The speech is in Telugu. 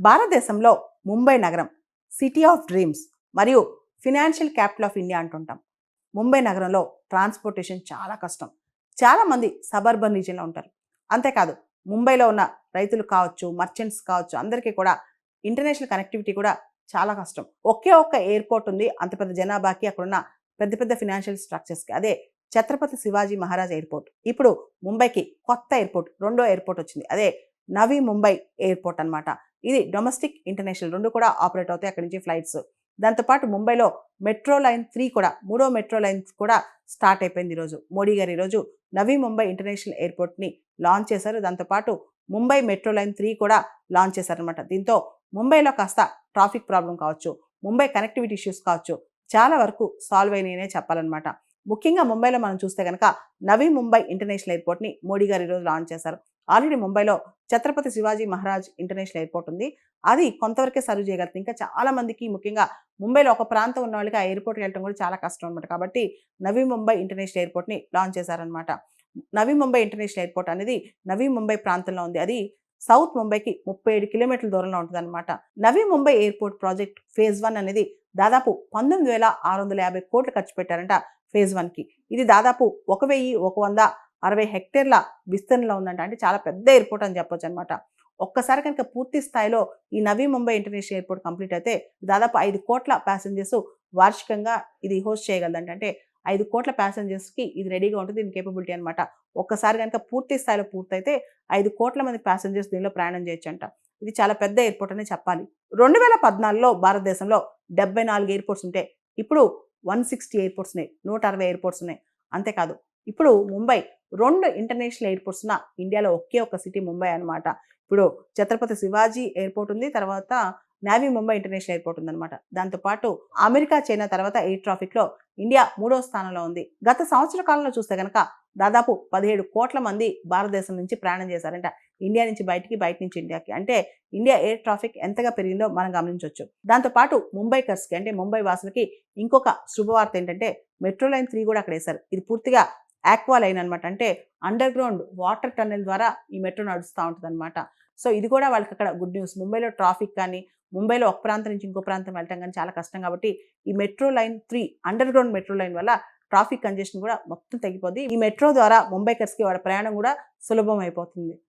భారతదేశంలో ముంబై నగరం సిటీ ఆఫ్ డ్రీమ్స్ మరియు ఫినాన్షియల్ క్యాపిటల్ ఆఫ్ ఇండియా అంటుంటాం. ముంబై నగరంలో ట్రాన్స్పోర్టేషన్ చాలా కష్టం. చాలామంది సబర్బన్ రీజియన్లో ఉంటారు. అంతేకాదు ముంబైలో ఉన్న రైతులు కావచ్చు, మర్చెంట్స్ కావచ్చు, అందరికీ కూడా ఇంటర్నేషనల్ కనెక్టివిటీ కూడా చాలా కష్టం. ఒకే ఒక్క ఎయిర్పోర్ట్ ఉంది అంత పెద్ద జనాభాకి, అక్కడున్న పెద్ద పెద్ద ఫినాన్షియల్ స్ట్రక్చర్స్కి. అదే ఛత్రపతి శివాజీ మహారాజ్ ఎయిర్పోర్ట్. ఇప్పుడు ముంబైకి కొత్త ఎయిర్పోర్ట్, రెండో ఎయిర్పోర్ట్ వచ్చింది. అదే నవీ ముంబై ఎయిర్పోర్ట్ అనమాట. ఇది డొమెస్టిక్, ఇంటర్నేషనల్ రెండు కూడా ఆపరేట్ అవుతాయి అక్కడి నుంచి ఫ్లైట్స్. దాంతోపాటు ముంబైలో మెట్రో లైన్ 3 కూడా, మూడో మెట్రో లైన్ కూడా స్టార్ట్ అయిపోయింది ఈరోజు. మోడీ గారు ఈరోజు నవీ ముంబై ఇంటర్నేషనల్ ఎయిర్పోర్ట్ని లాంచ్ చేశారు. దాంతోపాటు ముంబై మెట్రో లైన్ 3 కూడా లాంచ్ చేశారనమాట. దీంతో ముంబైలో కాస్త ట్రాఫిక్ ప్రాబ్లం కావచ్చు, ముంబై కనెక్టివిటీ ఇష్యూస్ కావచ్చు, చాలా వరకు సాల్వ్ అయినాయనే చెప్పాలన్నమాట. ముఖ్యంగా ముంబైలో మనం చూస్తే కనుక నవీ ముంబై ఇంటర్నేషనల్ ఎయిర్పోర్ట్ని మోడీ గారు ఈరోజు లాంచ్ చేశారు. ఆల్రెడీ ముంబైలో ఛత్రపతి శివాజీ మహారాజ్ ఇంటర్నేషనల్ ఎయిర్పోర్ట్ ఉంది. అది కొంతవరకే సర్వ్ చేయగలుగుతుంది. ఇంకా చాలా మందికి, ముఖ్యంగా ముంబైలో ఒక ప్రాంతం ఉన్న వాళ్ళకి ఆ ఎయిర్పోర్ట్కి వెళ్ళడం కూడా చాలా కష్టం అనమాట. కాబట్టి నవీ ముంబై ఇంటర్నేషనల్ ఎయిర్పోర్ట్ని లాంచ్ చేశారనమాట. నవీ ముంబై ఇంటర్నేషనల్ ఎయిర్పోర్ట్ అనేది నవీ ముంబై ప్రాంతంలో ఉంది. అది సౌత్ ముంబైకి 37 కిలోమీటర్ల దూరంలో ఉంటుంది అనమాట. నవీ ముంబై ఎయిర్పోర్ట్ ప్రాజెక్ట్ ఫేజ్ 1 అనేది దాదాపు 19,650 కోట్లు ఖర్చు పెట్టారంట ఫేజ్ 1కి. ఇది దాదాపు 1,160 హెక్టేర్ల విస్తీర్ణంలో ఉందంట. అంటే చాలా పెద్ద ఎయిర్పోర్ట్ అని చెప్పొచ్చు అనమాట. ఒక్కసారి కనుక పూర్తి స్థాయిలో ఈ నవీ ముంబై ఇంటర్నేషనల్ ఎయిర్పోర్ట్ కంప్లీట్ అయితే దాదాపు 5 కోట్ల ప్యాసింజర్స్ వార్షికంగా ఇది హోస్ట్ చేయగలదంట. అంటే 5 కోట్ల ప్యాసింజర్స్కి ఇది రెడీగా ఉంటుంది, దీని కేపబిలిటీ అనమాట. ఒక్కసారి కనుక పూర్తి స్థాయిలో పూర్తయితే 5 కోట్ల మంది ప్యాసింజర్స్ దీనిలో ప్రయాణం చేయొచ్చంట. ఇది చాలా పెద్ద ఎయిర్పోర్ట్ అనే చెప్పాలి. 2014లో భారతదేశంలో 74 ఎయిర్పోర్ట్స్ ఉంటే ఇప్పుడు 160 ఎయిర్పోర్ట్స్ ఉన్నాయి, 160 ఎయిర్పోర్ట్స్ ఉన్నాయి. అంతేకాదు ఇప్పుడు ముంబై 2 ఇంటర్నేషనల్ ఎయిర్పోర్ట్స్ ఉన్న ఇండియాలో ఒకే ఒక సిటీ ముంబై అనమాట. ఇప్పుడు ఛత్రపతి శివాజీ ఎయిర్పోర్ట్ ఉంది, తర్వాత నావీ ముంబై ఇంటర్నేషనల్ ఎయిర్పోర్ట్ ఉందన్నమాట. దాంతోపాటు అమెరికా, చైనా తర్వాత ఎయిర్ ట్రాఫిక్లో ఇండియా 3వ స్థానంలో ఉంది. గత సంవత్సర కాలంలో చూస్తే కనుక దాదాపు 17 కోట్ల మంది భారతదేశం నుంచి ప్రయాణం చేశారంట. ఇండియా నుంచి బయటికి, బయట నుంచి ఇండియాకి. అంటే ఇండియా ఎయిర్ ట్రాఫిక్ ఎంతగా పెరిగిందో మనం గమనించవచ్చు. దాంతోపాటు ముంబైకర్స్కి, అంటే ముంబై వాసులకి ఇంకొక శుభవార్త ఏంటంటే మెట్రో లైన్ 3 కూడా అక్కడ వేశారు. ఇది పూర్తిగా ఆక్వా లైన్ అనమాట. అంటే అండర్ గ్రౌండ్ వాటర్ టన్నెల్ ద్వారా ఈ మెట్రో నడుస్తూ ఉంటుంది అనమాట. సో ఇది కూడా వాళ్ళకి అక్కడ గుడ్ న్యూస్. ముంబైలో ట్రాఫిక్ కానీ, ముంబైలో ఒక ప్రాంతం నుంచి ఇంకో ప్రాంతం వెళ్ళటం కానీ చాలా కష్టం. కాబట్టి ఈ metro line 3 under ground metro line వల్ల ట్రాఫిక్ కంజెషన్ కూడా మొత్తం తగ్గిపోద్ది. ఈ మెట్రో ద్వారా ముంబైకర్స్కి వాళ్ళ ప్రయాణం కూడా సులభం అయిపోతుంది.